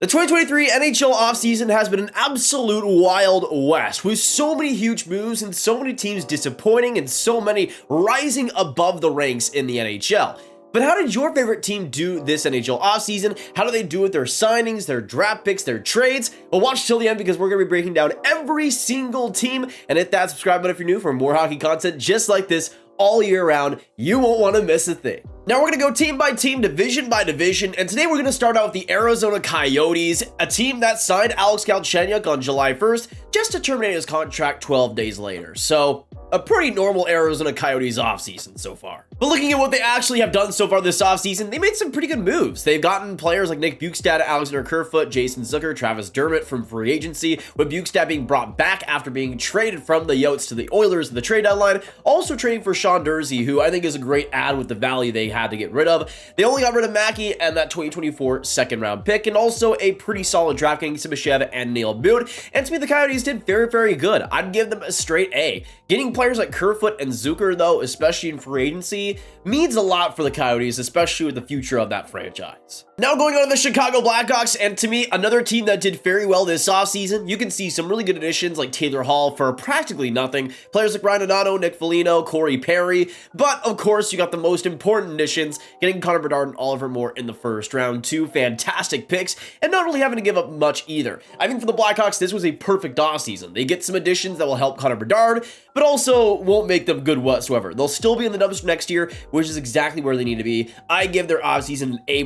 The 2023 NHL offseason has been an absolute wild west, with so many huge moves and so many teams disappointing and so many rising above the ranks in the NHL. But how did your favorite team do this NHL offseason? How do they do with their signings, their draft picks, their trades? Well, watch till the end because we're going to be breaking down every single team. And hit that subscribe button if you're new for more hockey content just like this all year round. You won't want to miss a thing. Now we're going to go team by team, division by division, and today we're going to start out with the Arizona Coyotes, a team that signed Alex Galchenyuk on July 1st just to terminate his contract 12 days later. So, a pretty normal Arizona Coyotes offseason so far. But looking at what they actually have done so far this offseason, they made some pretty good moves. They've gotten players like Nick Bjugstad, Alexander Kerfoot, Jason Zucker, Travis Dermott from free agency, with Bjugstad being brought back after being traded from the Yotes to the Oilers at the trade deadline, also trading for Sean Durzi, who I think is a great add with the value they had to get rid of. They only got rid of Mackey and that 2024 second round pick, and also a pretty solid draft getting Sibishev and Neil Boot. And to me, the Coyotes did very, very good. I'd give them a straight A. Getting players like Kerfoot and Zucker, though, especially in free agency, means a lot for the Coyotes, especially with the future of that franchise. Now going on to the Chicago Blackhawks, and to me, another team that did very well this offseason. You can see some really good additions like Taylor Hall for practically nothing, players like Ryan Donato, Nick Foligno, Corey Perry, but of course you got the most important additions, getting Connor Bedard and Oliver Moore in the first round. Two fantastic picks, and not really having to give up much either. I think for the Blackhawks, this was a perfect offseason. They get some additions that will help Connor Bedard, but also won't make them good whatsoever. They'll still be in the dumpster next year, which is exactly where they need to be. I give their offseason an A+,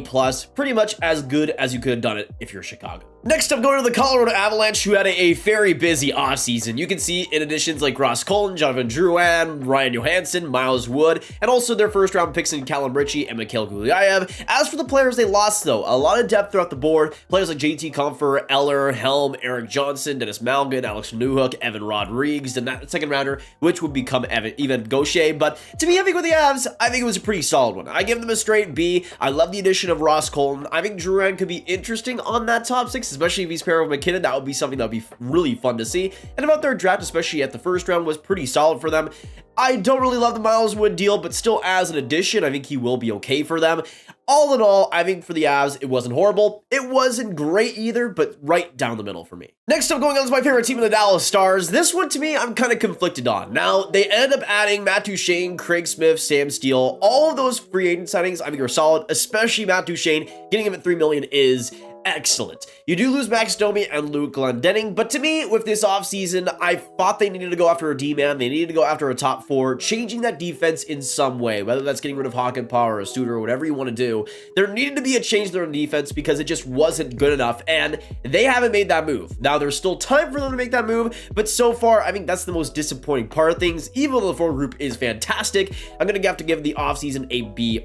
pretty much as good as you could have done it if you're Chicago. Next up, going to the Colorado Avalanche, who had a very busy offseason. You can see in additions like Ross Cullen, Jonathan Drouin, Ryan Johansson, Miles Wood, and also their first round picks in Callum Ritchie and Mikhail Gulyayev. As for the players they lost, though, a lot of depth throughout the board. Players like JT Compher, Eller, Helm, Eric Johnson, Dennis Malgin, Alex Newhook, Evan Rodrigues, and that second rounder, which would become Evan Gaucher. But to me, I think with the Avs, I think it was a pretty solid one. I give them a straight B. I love the addition of Ross Cullen. I think Drouin could be interesting on that top six, especially if he's paired with McKinnon. That would be something that would be really fun to see. And about their draft, especially at the first round, was pretty solid for them. I don't really love the Miles Wood deal, but still as an addition, I think he will be okay for them. All in all, I think for the Avs, it wasn't horrible. It wasn't great either, but right down the middle for me. Next up, going on is my favorite team in the Dallas Stars. This one, to me, I'm kind of conflicted on. Now, they ended up adding Matt Duchene, Craig Smith, Sam Steele. All of those free agent signings, I think, are solid, especially Matt Duchene. Getting him at $3 million is excellent. You do lose Max Domi and Luke Glendening, but to me, with this offseason, I thought they needed to go after a D-man. They needed to go after a top four, changing that defense in some way, whether that's getting rid of Hakanpää or a Suter or whatever you want to do. There needed to be a change there in defense because it just wasn't good enough, and they haven't made that move. Now, there's still time for them to make that move, but so far, I think that's the most disappointing part of things. Even though the forward group is fantastic, I'm going to have to give the offseason a B-.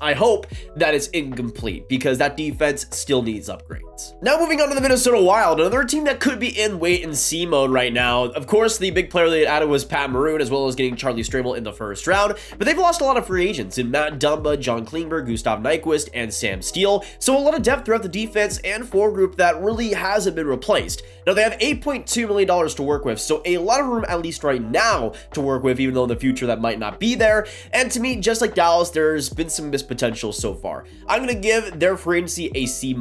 I hope that it's incomplete because that defense still needs upgrades. Now moving on to the Minnesota Wild, another team that could be in wait-and-see mode right now. Of course, the big player they added was Pat Maroon, as well as getting Charlie Stramel in the first round, but they've lost a lot of free agents in Matt Dumba, John Klingberg, Gustav Nyquist, and Sam Steele, so a lot of depth throughout the defense and forward group that really hasn't been replaced. Now, they have $8.2 million to work with, so a lot of room, at least right now, to work with, even though in the future that might not be there. And to me, just like Dallas, there's been some missed potential so far. I'm going to give their free agency a C-,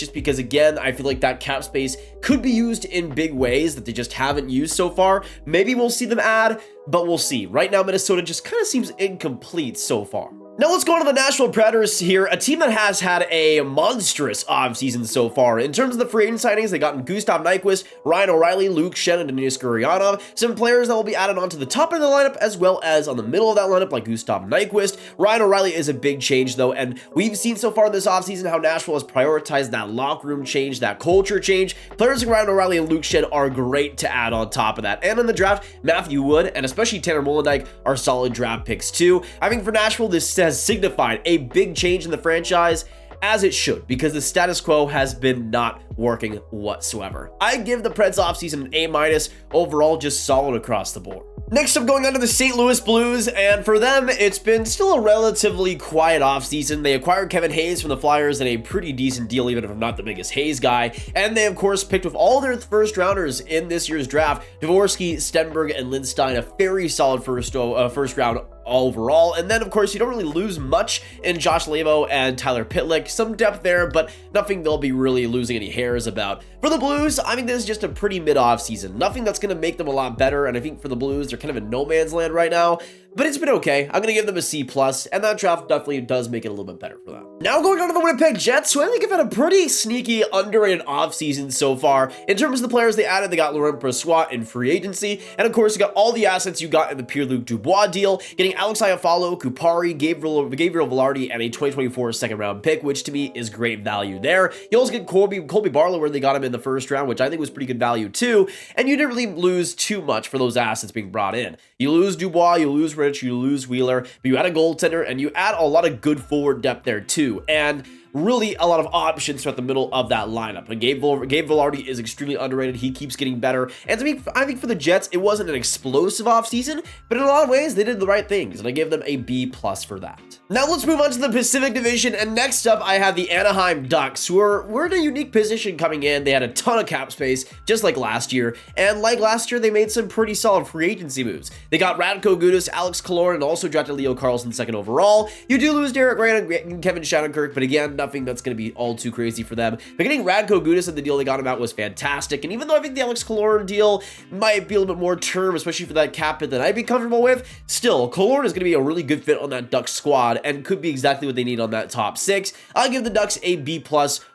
just because, again, I feel like that cap space could be used in big ways that they just haven't used so far. Maybe we'll see them add, but we'll see. Right now, Minnesota just kind of seems incomplete so far. Now let's go on to the Nashville Predators here, a team that has had a monstrous offseason so far. In terms of the free agent signings, they got Gustav Nyquist, Ryan O'Reilly, Luke Schenn, and Denis Gurianov. Some players that will be added onto the top of the lineup as well as on the middle of that lineup like Gustav Nyquist. Ryan O'Reilly is a big change though, and we've seen so far this offseason how Nashville has prioritized that locker room change, that culture change. Players like Ryan O'Reilly and Luke Schenn are great to add on top of that. And in the draft, Matthew Wood and especially Tanner Molendyk are solid draft picks too. I think for Nashville, this has signified a big change in the franchise, as it should, because the status quo has been not working whatsoever. I give the Preds offseason an A-, overall just solid across the board. Next up, going on to the St. Louis Blues, and for them, it's been still a relatively quiet offseason. They acquired Kevin Hayes from the Flyers in a pretty decent deal, even if I'm not the biggest Hayes guy, and they, of course, picked with all their first rounders in this year's draft, Dvorsky, Stenberg, and Lindstein, a very solid first round overall. And then, of course, you don't really lose much in Josh Lamo and Tyler Pitlick. Some depth there, but nothing they'll be really losing any hairs about. For the Blues, I think this is just a pretty mid-off season. Nothing that's going to make them a lot better, and I think for the Blues, they're kind of in no man's land right now. But it's been okay. I'm going to give them a C+, and that draft definitely does make it a little bit better for them. Now going on to the Winnipeg Jets, who I think have had a pretty sneaky, underrated offseason so far. In terms of the players they added, they got Laurent Brossoit in free agency, and of course, you got all the assets you got in the Pierre-Luc Dubois deal, getting Alex Iafallo, Kupari, Gabriel Velarde, and a 2024 second-round pick, which to me is great value there. You also get Colby Barlow, where they got him in the first round, which I think was pretty good value too, and you didn't really lose too much for those assets being brought in. You lose Dubois, you lose Rich, you lose Wheeler, but you add a goaltender, and you add a lot of good forward depth there too, and really a lot of options throughout the middle of that lineup. And Gabe Velarde is extremely underrated. He keeps getting better. And to me, I think for the Jets, it wasn't an explosive offseason, but in a lot of ways, they did the right things, and I give them a B+ for that. Now let's move on to the Pacific Division, and next up, I have the Anaheim Ducks, who were in a unique position coming in. They had a ton of cap space, just like last year, and like last year, they made some pretty solid free agency moves. They got Radko Gudas, Alex Killorn, and also drafted Leo Carlsson second overall. You do lose Derek Grant and Kevin Shattenkirk, but again, nothing that's going to be all too crazy for them. But getting Radko Gudas and the deal they got him out was fantastic, and even though I think the Alex Killorn deal might be a little bit more term, especially for that cap hit, than I'd be comfortable with, still, Killorn is going to be a really good fit on that Ducks squad, and could be exactly what they need on that top six. I'll give the Ducks a B+.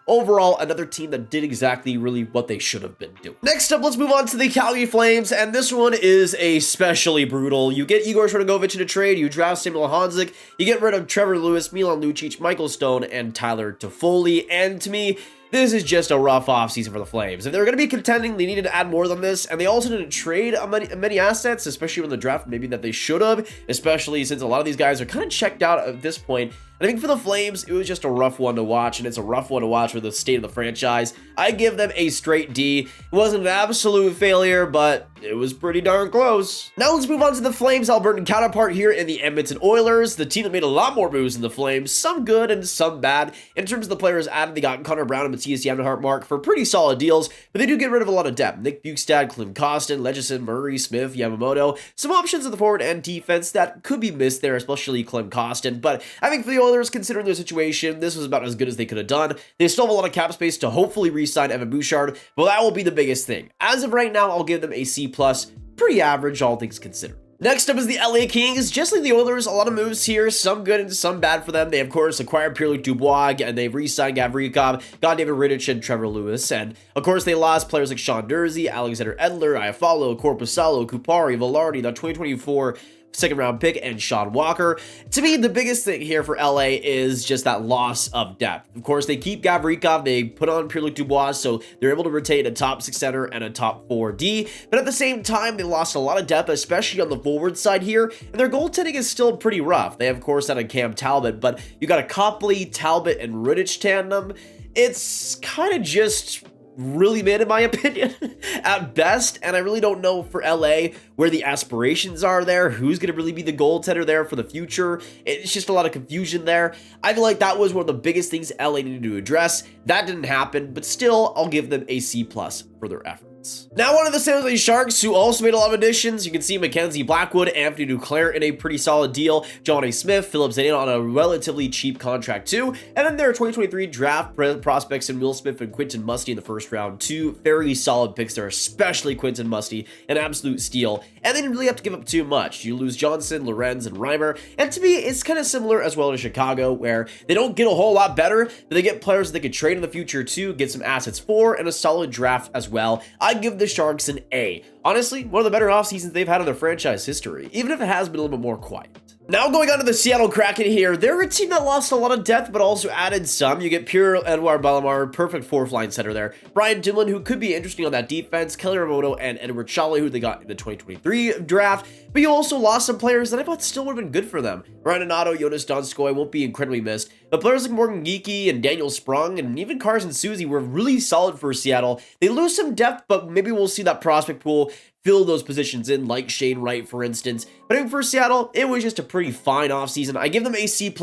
Overall, another team that did exactly really what they should have been doing. Next up, let's move on to the Calgary Flames, and this one is especially brutal. You get Igor Shordagovich in a trade, you draft Samuel Honzek, you get rid of Trevor Lewis, Milan Lucic, Michael Stone, and Tyler Toffoli, and to me, this is just a rough offseason for the Flames. If they were going to be contending, they needed to add more than this, and they also didn't trade many assets, especially in the draft, maybe that they should have, especially since a lot of these guys are kind of checked out at this point. I think for the Flames, it was just a rough one to watch, and it's a rough one to watch for the state of the franchise. I give them a straight D. It wasn't an absolute failure, but it was pretty darn close. Now let's move on to the Flames' Albertan counterpart here in the Edmonton Oilers, the team that made a lot more moves than the Flames, some good and some bad. In terms of the players added, they got Connor Brown and Matthias Janmark for pretty solid deals, but they do get rid of a lot of depth. Nick Bukestad, Klim Kostin, Legeson, Murray, Smith, Yamamoto, some options in the forward and defense that could be missed there, especially Klim Kostin, but I think for the Oilers, considering their situation, this was about as good as they could have done. They still have a lot of cap space to hopefully re-sign Evan Bouchard, but that will be the biggest thing. As of right now, I'll give them a C+, pretty average, all things considered. Next up is the LA Kings. Just like the Oilers, a lot of moves here, some good and some bad for them. They, of course, acquired Pierre-Luc Dubois, and they've re-signed Gavrikov, got David Rittich and Trevor Lewis, and, of course, they lost players like Sean Durzi, Alexander Edler, Iafallo, Korpisalo, Kupari, Velarde, the 2024 second-round pick, and Sean Walker. To me, the biggest thing here for LA is just that loss of depth. Of course, they keep Gavrikov, they put on Pierre-Luc Dubois, so they're able to retain a top 6 center and a top 4D, but at the same time, they lost a lot of depth, especially on the forward side here, and their goaltending is still pretty rough. They, of course, had a Cam Talbot, but you got a Copley, Talbot, and Rittich tandem. It's kind of just really mid, in my opinion, at best, and I really don't know for LA where the aspirations are there, who's going to really be the goaltender there for the future. It's just a lot of confusion there. I feel like that was one of the biggest things LA needed to address. That didn't happen, but still, I'll give them a C+ for their efforts. Now on to the San Jose Sharks, who also made a lot of additions. You can see Mackenzie Blackwood, Anthony Duclair in a pretty solid deal, John A. Smith, Philip Zadina on a relatively cheap contract too, and then their 2023 draft prospects in Will Smith and Quentin Musty in the first round. Two very solid picks there, especially Quentin Musty, an absolute steal, and they didn't really have to give up too much. You lose Johnson, Lorenz, and Reimer, and to me, it's kind of similar as well to Chicago, where they don't get a whole lot better, but they get players that they could trade in the future too, get some assets for, and a solid draft as well. I give the Sharks an A. Honestly, one of the better off seasons they've had in their franchise history, even if it has been a little bit more quiet. Now going on to the Seattle Kraken here, they're a team that lost a lot of depth, but also added some. You get Pierre-Edouard Bellemare, perfect fourth-line center there. Brian Dimlin, who could be interesting on that defense. Kelly Ramoto and Edward Chalé, who they got in the 2023 draft. But you also lost some players that I thought still would have been good for them. Ryan Donato, Joonas Donskoy won't be incredibly missed. But players like Morgan Geekie and Daniel Sprung and even Carson Soucy were really solid for Seattle. They lose some depth, but maybe we'll see that prospect pool fill those positions in, like Shane Wright, for instance. But I think for Seattle, it was just a pretty fine offseason. I give them a C+.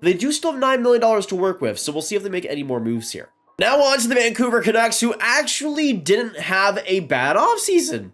They do still have $9 million to work with, so we'll see if they make any more moves here. Now on to the Vancouver Canucks, who actually didn't have a bad offseason.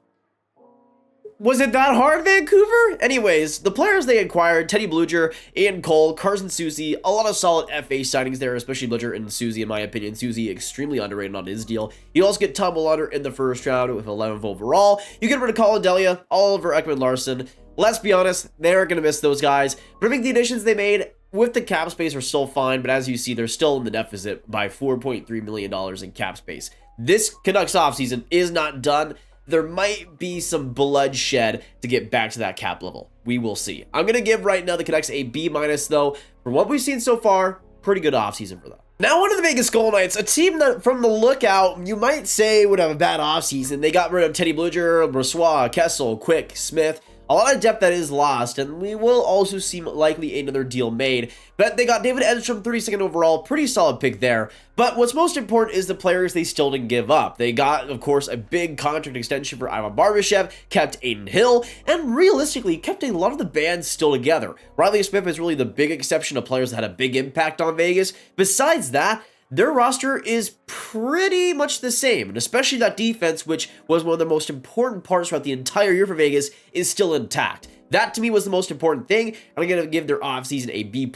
Was it that hard, Vancouver? Anyways, the players they acquired, Teddy Bluger, Ian Cole, Carson Soucy, a lot of solid FA signings there, especially Bluger and Soucy, in my opinion. Soucy extremely underrated on his deal. You also get Tom Muller in the first round with 11th overall. You get rid of Colin Delia, Oliver Ekman-Larsson. Let's be honest, they aren't going to miss those guys. But I think the additions they made with the cap space are still fine, but as you see, they're still in the deficit by $4.3 million in cap space. This Canucks offseason is not done. There might be some bloodshed to get back to that cap level. We will see. I'm going to give right now the Canucks a B- though. From what we've seen so far, pretty good offseason for them. Now, one of the Vegas Golden Knights, a team that from the lookout, you might say would have a bad offseason. They got rid of Teddy Bluger, Brossoit, Kessel, Quick, Smith. A lot of depth that is lost, and we will also see likely another deal made. But they got David Edstrom, 32nd overall, pretty solid pick there. But what's most important is the players they still didn't give up. They got, of course, a big contract extension for Ivan Barbashev, kept Aiden Hill, and realistically kept a lot of the band still together. Riley Smith is really the big exception of players that had a big impact on Vegas. Besides that, their roster is pretty much the same, and especially that defense, which was one of the most important parts throughout the entire year for Vegas, is still intact. That, to me, was the most important thing, and I'm going to give their offseason a B+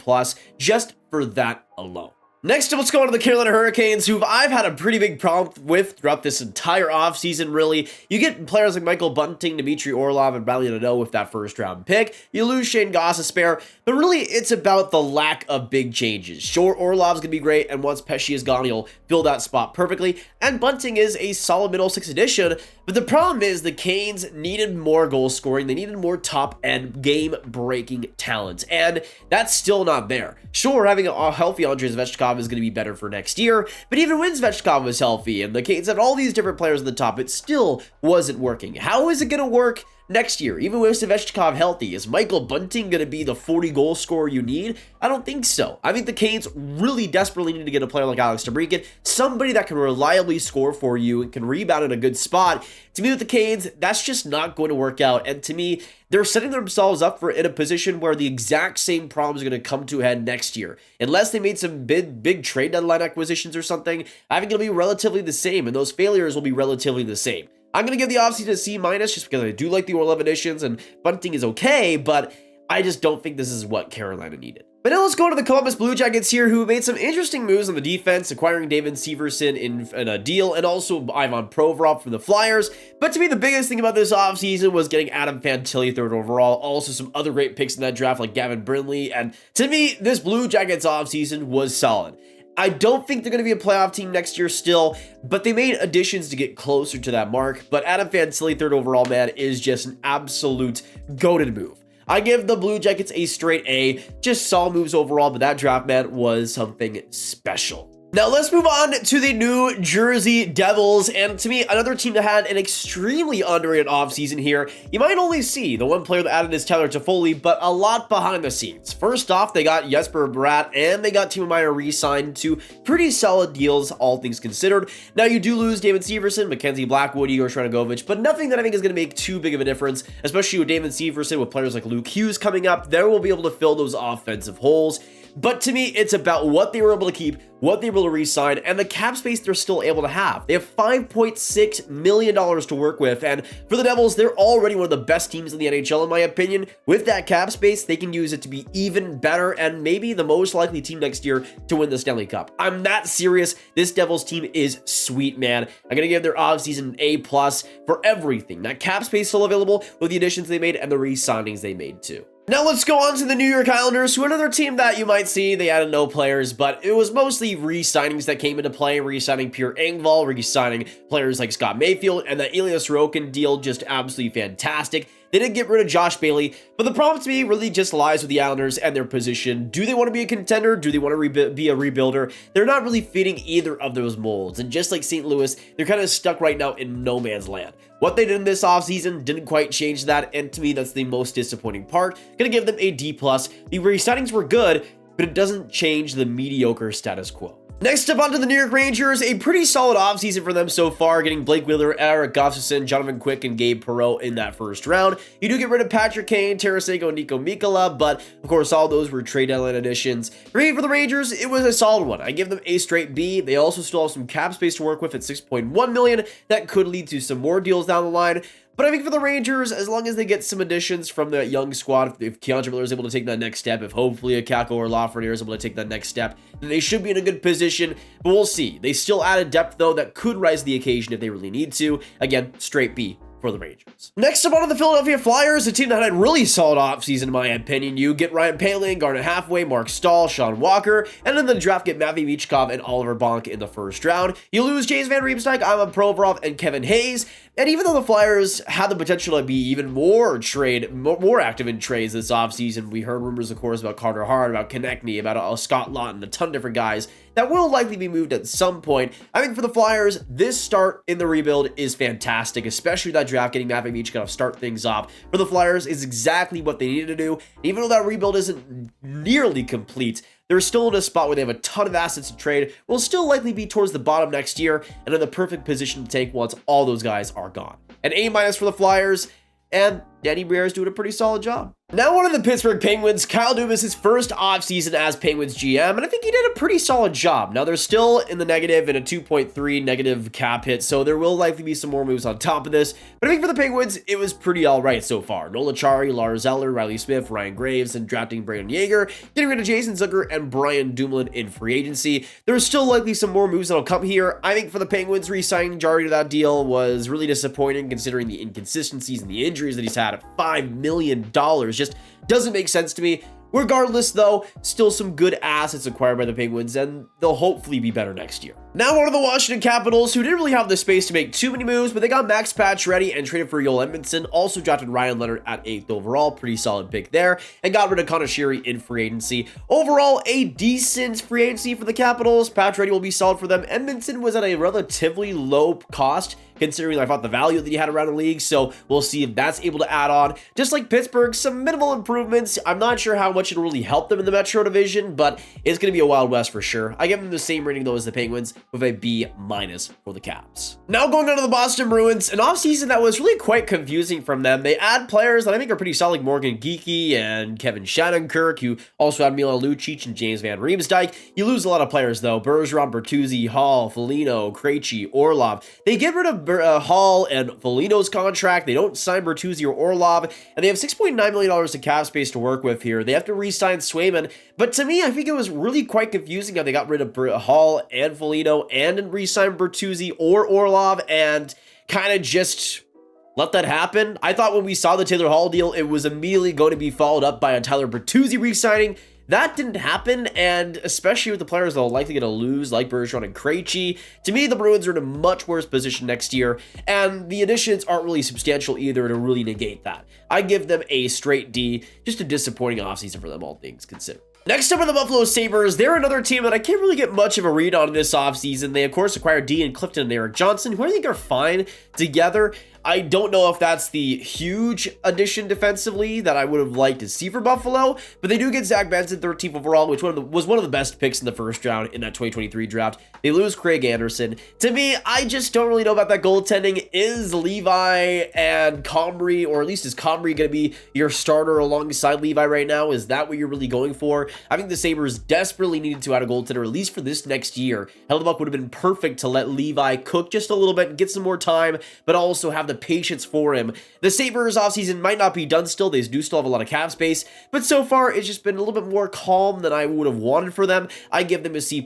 just for that alone. Next up, let's go on to the Carolina Hurricanes, who I've had a pretty big problem with throughout this entire offseason, really. You get players like Michael Bunting, Dmitry Orlov, and Bradley Nadeau with that first-round pick. You lose Shane Gostisbehere, but really, it's about the lack of big changes. Sure, Orlov's going to be great, and once Pesce is gone, he'll fill that spot perfectly, and Bunting is a solid middle six addition, but the problem is the Canes needed more goal scoring. They needed more top-end game-breaking talent, and that's still not there. Sure, having a healthy Andrei Svechnikov is going to be better for next year, but even when Svechnikov was healthy and the Canes had all these different players at the top, it still wasn't working. How is it going to work next year, even with Svechnikov healthy? Is Michael Bunting going to be the 40-goal scorer you need? I don't think so. I think the Canes really desperately need to get a player like Alex DeBrincat, somebody that can reliably score for you and can rebound in a good spot. To me, with the Canes, that's just not going to work out, and to me, they're setting themselves up for in a position where the exact same problems are going to come to a head next year. Unless they made some big trade deadline acquisitions or something, I think it'll be relatively the same, and those failures will be relatively the same. I'm going to give the offseason a C- just because I do like the Orlov additions, and Bunting is okay, but I just don't think this is what Carolina needed. But now let's go to the Columbus Blue Jackets here, who made some interesting moves on the defense, acquiring David Severson in a deal, and also Ivan Provorov from the Flyers. But to me, the biggest thing about this offseason was getting Adam Fantilli 3rd overall, also some other great picks in that draft like Gavin Brindley, and to me, this Blue Jackets offseason was solid. I don't think they're going to be a playoff team next year still, but they made additions to get closer to that mark. But Adam Fantilli 3rd overall, man, is just an absolute goated move. I give the Blue Jackets a straight A, just solid moves overall, but that draft, man, was something special. Now let's move on to the New Jersey Devils, and to me, another team that had an extremely underrated offseason here. You might only see the one player that added is Tyler Toffoli, but a lot behind the scenes. First off, they got Jesper Bratt, and they got Timo Meier re-signed to pretty solid deals, all things considered. Now you do lose David Severson, Mackenzie Blackwood, Igor Shrangovich, but nothing that I think is going to make too big of a difference, especially with David Severson, with players like Luke Hughes coming up. They will be able to fill those offensive holes. But to me, it's about what they were able to keep, what they were able to re-sign, and the cap space they're still able to have. They have $5.6 million to work with, and for the Devils, they're already one of the best teams in the NHL, in my opinion. With that cap space, they can use it to be even better, and maybe the most likely team next year to win the Stanley Cup. I'm that serious. This Devils team is sweet, man. I'm going to give their offseason an A+ for everything. That cap space still available with the additions they made and the re-signings they made too. Now let's go on to the New York Islanders, who another team that you might see, they added no players, but it was mostly re-signings that came into play, re-signing Pierre Engvall, re-signing players like Scott Mayfield, and the Elias Rokun deal just absolutely fantastic. They did get rid of Josh Bailey, but the problem to me really just lies with the Islanders and their position. Do they want to be a contender? Do they want to be a rebuilder? They're not really fitting either of those molds, and just like St. Louis, they're kind of stuck right now in no man's land. What they did in this offseason didn't quite change that, and to me, that's the most disappointing part. Gonna give them a D+. The re-signings were good, but it doesn't change the mediocre status quo. Next up onto the New York Rangers, a pretty solid offseason for them so far, getting Blake Wheeler, Eric Gustafsson, Jonathan Quick, and Gabe Perreault in that first round. You do get rid of Patrick Kane, Tarasenko, and Nico Mikkola, but of course all those were trade deadline additions. For the Rangers, it was a solid one. I give them a straight B. They also still have some cap space to work with at $6.1 million. That could lead to some more deals down the line. But I think for the Rangers, as long as they get some additions from the young squad, if Keandre Miller is able to take that next step, if hopefully a Kako or Lafreniere is able to take that next step, then they should be in a good position. But we'll see. They still added depth, though, that could rise to the occasion if they really need to. Again, straight B for the Rangers. Next up on the Philadelphia Flyers, a team that had a really solid offseason in my opinion. You get Ryan Poehling, Garnet Hathaway, Mark Stahl, Sean Walker, and then the draft get Matvei Michkov and Oliver Bonk in the first round. You lose James Van Riemsdyk, Ivan Provorov, and Kevin Hayes. And even though the Flyers had the potential to be even more active in trades this offseason, we heard rumors, of course, about Carter Hart, about Konechny, about Scott Laughton, a ton of different guys that will likely be moved at some point. I think for the Flyers, this start in the rebuild is fantastic, especially that draft getting Matvei Michkov to start things off. For the Flyers is exactly what they needed to do. Even though that rebuild isn't nearly complete, they're still in a spot where they have a ton of assets to trade, will still likely be towards the bottom next year, and in the perfect position to take once all those guys are gone. An A- for the Flyers, and Danny Briere is doing a pretty solid job. Now on to the Pittsburgh Penguins. Kyle Dubas, his first offseason as Penguins GM, and I think he did a pretty solid job. Now they're still in the negative in a 2.3 negative cap hit, so there will likely be some more moves on top of this. But I think for the Penguins, it was pretty alright so far. Nola Chari, Lars Eller, Riley Smith, Ryan Graves, and drafting Brandon Yeager, getting rid of Jason Zucker and Brian Dumoulin in free agency. There's still likely some more moves that'll come here. I think for the Penguins, re-signing Jari to that deal was really disappointing considering the inconsistencies and the injuries that he's had at $5 million. Just doesn't make sense to me. Regardless, though, still some good assets acquired by the Penguins, and they'll hopefully be better next year. Now on to the Washington Capitals, who didn't really have the space to make too many moves, but they got Max Pacioretty and traded for Joel Edmondson, also drafted Ryan Leonard at 8th overall, pretty solid pick there, and got rid of Conor Sheary in free agency. Overall, a decent free agency for the Capitals. Pacioretty will be solid for them. Edmondson was at a relatively low cost, considering I thought the value that he had around the league, so we'll see if that's able to add on. Just like Pittsburgh, some minimal improvements. I'm not sure how much it'll really help them in the Metro Division, but it's going to be a Wild West for sure. I give them the same rating though as the Penguins, with a B- for the Caps. Now going on to the Boston Bruins, an offseason that was really quite confusing from them. They add players that I think are pretty solid, Morgan Geekie and Kevin Shattenkirk, who also had Milan Lucic and James Van Riemsdyk. You lose a lot of players though. Bergeron, Bertuzzi, Hall, Foligno, Krejci, Orlov. They get rid of Hall and Foligno's contract. They don't sign Bertuzzi or Orlov, and they have $6.9 million in cap space to work with here. They have to re-sign Swayman, but to me, I think it was really quite confusing how they got rid of Hall and Foligno and re-signed Bertuzzi or Orlov and kind of just let that happen. I thought when we saw the Taylor Hall deal, it was immediately going to be followed up by a Tyler Bertuzzi re-signing. That didn't happen, and especially with the players that are likely going to lose, like Bergeron and Krejci, to me, the Bruins are in a much worse position next year, and the additions aren't really substantial either to really negate that. I give them a straight D, just a disappointing offseason for them, all things considered. Next up are the Buffalo Sabres. They're another team that I can't really get much of a read on this offseason. They, of course, acquired Dean Clifton and Eric Johnson, who I think are fine together. I don't know if that's the huge addition defensively that I would have liked to see for Buffalo, but they do get Zach Benson 13th overall, which was one of the best picks in the first round in that 2023 draft. They lose Craig Anderson. To me, I just don't really know about that goaltending. Is Levi and Comrie, or at least is Comrie going to be your starter alongside Levi right now? Is that what you're really going for? I think the Sabres desperately needed to add a goaltender, at least for this next year. Hellebuck would have been perfect to let Levi cook just a little bit and get some more time, but also have the patience for him. The Sabres offseason might not be done still. They do still have a lot of cap space, but so far it's just been a little bit more calm than I would have wanted for them. I give them a C+.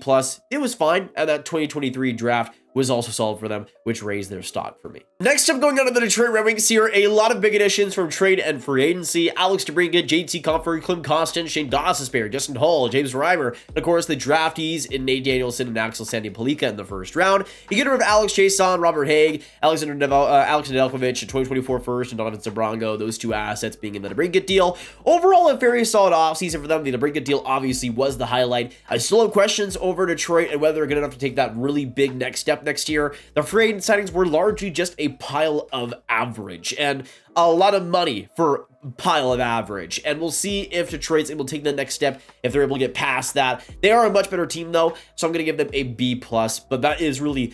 It was fine, and that 2023 draft was also solid for them, which raised their stock for me. Next up, going on to the Detroit Red Wings here, a lot of big additions from trade and free agency. Alex DeBrincat, JT Compher, Klim Kostin, Shane Gostisbehere, Justin Hull, James Reimer, and of course the draftees in Nate Danielson and Axel Sandy-Palika in the first round. You get rid of Alex Chiasson, Robert Haig, Alexander Nedeljkovic, a 2024 first, and Donovan Sabrango, those two assets being in the DeBrincat deal. Overall, a very solid offseason for them. The DeBrincat deal obviously was the highlight. I still have questions over Detroit and whether they're going to have to take that really big next step next year. The free agent signings were largely just a pile of average, and a lot of money for pile of average, and we'll see if Detroit's able to take the next step, if they're able to get past that. They are a much better team though, so I'm going to give them a B+, but that is really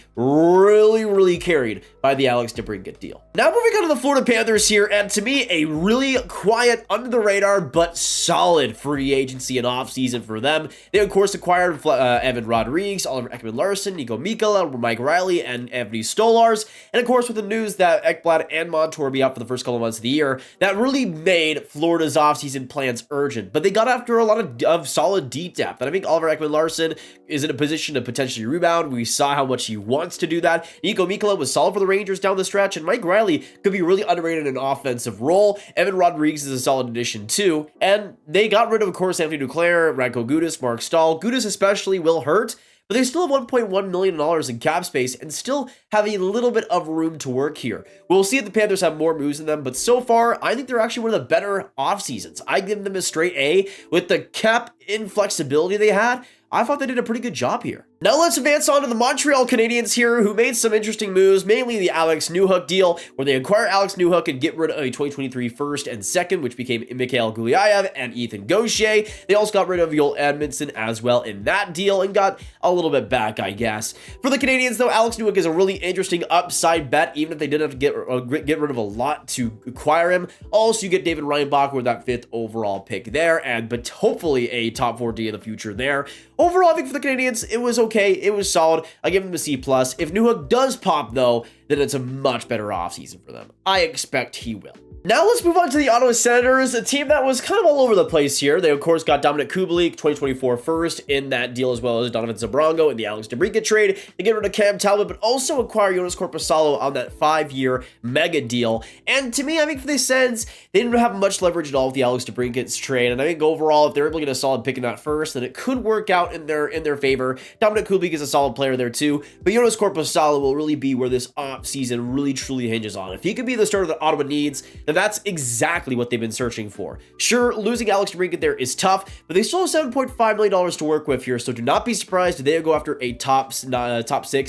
carried by the Alex DeBrincat deal. Now moving on to the Florida Panthers here, and to me, a really quiet, under the radar, but solid free agency and offseason for them. They of course acquired Evan Rodrigues, Oliver Ekman-Larsson, Nico Mikkola, Mike Riley, and Anthony Stolars, and of course with the news that Ekblad and Montour will be out for the first couple of months of the year, that really made Florida's offseason plans urgent, but they got after a lot of solid deep depth, and I think Oliver Ekman-Larsson is in a position to potentially rebound. We saw how much he wants to do that. Nico Mikkola was solid for the Rangers down the stretch, and Mike Riley could be really underrated in an offensive role. Evan Rodrigues is a solid addition too, and they got rid of course, Anthony Duclair, Radko Gudas, Mark Stahl. Gudas especially will hurt, but they still have $1.1 million in cap space and still have a little bit of room to work here. We'll see if the Panthers have more moves in them, but so far, I think they're actually one of the better off seasons. I give them a straight A. With the cap inflexibility they had, I thought they did a pretty good job here. Now let's advance on to the Montreal Canadiens here, who made some interesting moves, mainly the Alex Newhook deal, where they acquire Alex Newhook and get rid of a 2023 first and second, which became Mikhail Gulyayev and Ethan Gaucher. They also got rid of Joel Edmondson as well in that deal and got a little bit back, I guess. For the Canadiens, though, Alex Newhook is a really interesting upside bet, even if they didn't have to get rid of a lot to acquire him. Also, you get David Reinbach with that 5th overall pick there, but hopefully a top 4 D in the future there. Overall, I think for the Canadiens, it was okay. It was solid. I give them a C+. If Newhook does pop, though, then it's a much better offseason for them. I expect he will. Now let's move on to the Ottawa Senators, a team that was kind of all over the place here. They, of course, got Dominic Kubalik, 2024 first in that deal, as well as Donovan Zabrongo in the Alex DeBrincat trade. They get rid of Cam Talbot, but also acquire Joonas Korpisalo on that 5-year mega deal. And to me, I think for the Sens, they didn't have much leverage at all with the Alex DeBrincat's trade. And I think overall, if they're able to get a solid pick in that first, then it could work out in their favor. Dominic Kubalik is a solid player there too, but Joonas Korpisalo will really be where this offseason really truly hinges on. If he could be the starter that Ottawa needs, then that's exactly what they've been searching for. Sure, losing Alex DeBrincat there is tough, but they still have $7.5 million to work with here, so do not be surprised if they go after a top 6,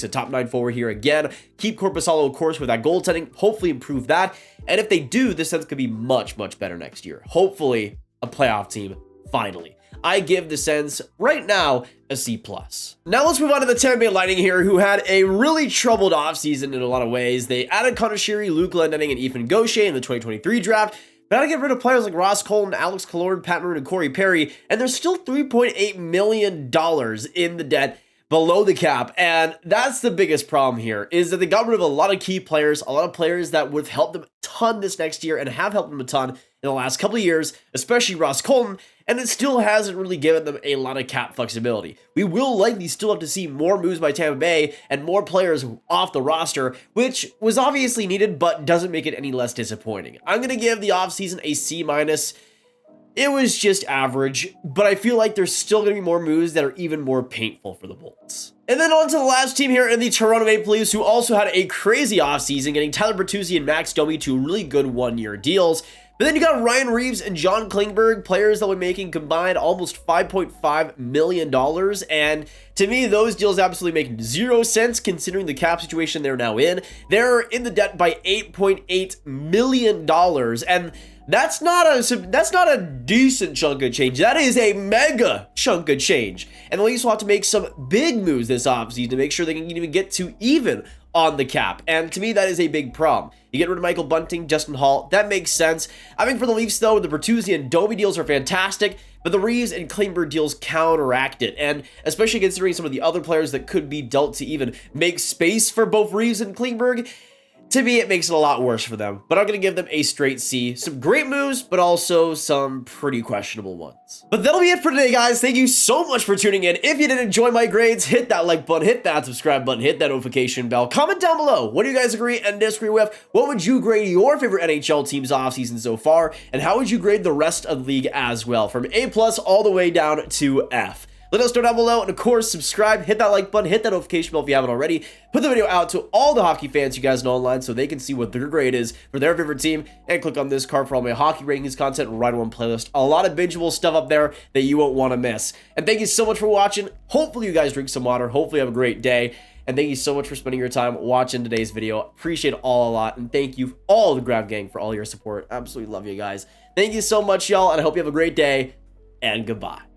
a top 9 forward here again. Keep Korpisalo, of course, with that goaltending, hopefully improve that, and if they do, this Sens could be much better next year. Hopefully, a playoff team, finally. I give the Sens, right now, a C+. Now let's move on to the Tampa Bay Lightning here, who had a really troubled offseason in a lot of ways. They added Connor Sheary, Luke Glendening, and Ethan Gaucher in the 2023 draft, but had to get rid of players like Ross Colton, Alex Killorn, Pat Maroon, and Corey Perry, and there's still $3.8 million in the debt below the cap, and that's the biggest problem here, is that they got rid of a lot of key players, a lot of players that would have helped them a ton this next year and have helped them a ton in the last couple of years, especially Ross Colton, and it still hasn't really given them a lot of cap flexibility. We will likely still have to see more moves by Tampa Bay and more players off the roster, which was obviously needed, but doesn't make it any less disappointing. I'm going to give the offseason a C-. It was just average, but I feel like there's still going to be more moves that are even more painful for the Bolts. And then on to the last team here in the Toronto Maple Leafs, who also had a crazy offseason, getting Tyler Bertuzzi and Max Domi to really good one-year deals. But then you got Ryan Reeves and John Klingberg, players that were making combined almost $5.5 million. And to me, those deals absolutely make zero sense considering the cap situation they're now in. They're in the debt by $8.8 million. And that's not a decent chunk of change. That is a mega chunk of change. And the Leafs will have to make some big moves this offseason to make sure they can even get to even on the cap. And to me, that is a big problem. You get rid of Michael Bunting, Justin Hall, that makes sense. I think for the Leafs, though, the Bertuzzi and Domi deals are fantastic, but the Reeves and Klingberg deals counteract it. And especially considering some of the other players that could be dealt to even make space for both Reeves and Klingberg, to me, it makes it a lot worse for them, but I'm going to give them a straight C. Some great moves, but also some pretty questionable ones. But that'll be it for today, guys. Thank you so much for tuning in. If you did enjoy my grades, hit that like button, hit that subscribe button, hit that notification bell. Comment down below. What do you guys agree and disagree with? What would you grade your favorite NHL teams offseason so far? And how would you grade the rest of the league as well, from A+ all the way down to F? Let us know down below, and of course, subscribe, hit that like button, hit that notification bell if you haven't already. Put the video out to all the hockey fans you guys know online so they can see what their grade is for their favorite team, and click on this card for all my hockey rankings content right on one playlist. A lot of bingeable stuff up there that you won't want to miss. And thank you so much for watching. Hopefully you guys drink some water. Hopefully you have a great day. And thank you so much for spending your time watching today's video. Appreciate it all a lot. And thank you all the Grab Gang for all your support. Absolutely love you guys. Thank you so much, y'all. And I hope you have a great day. And goodbye.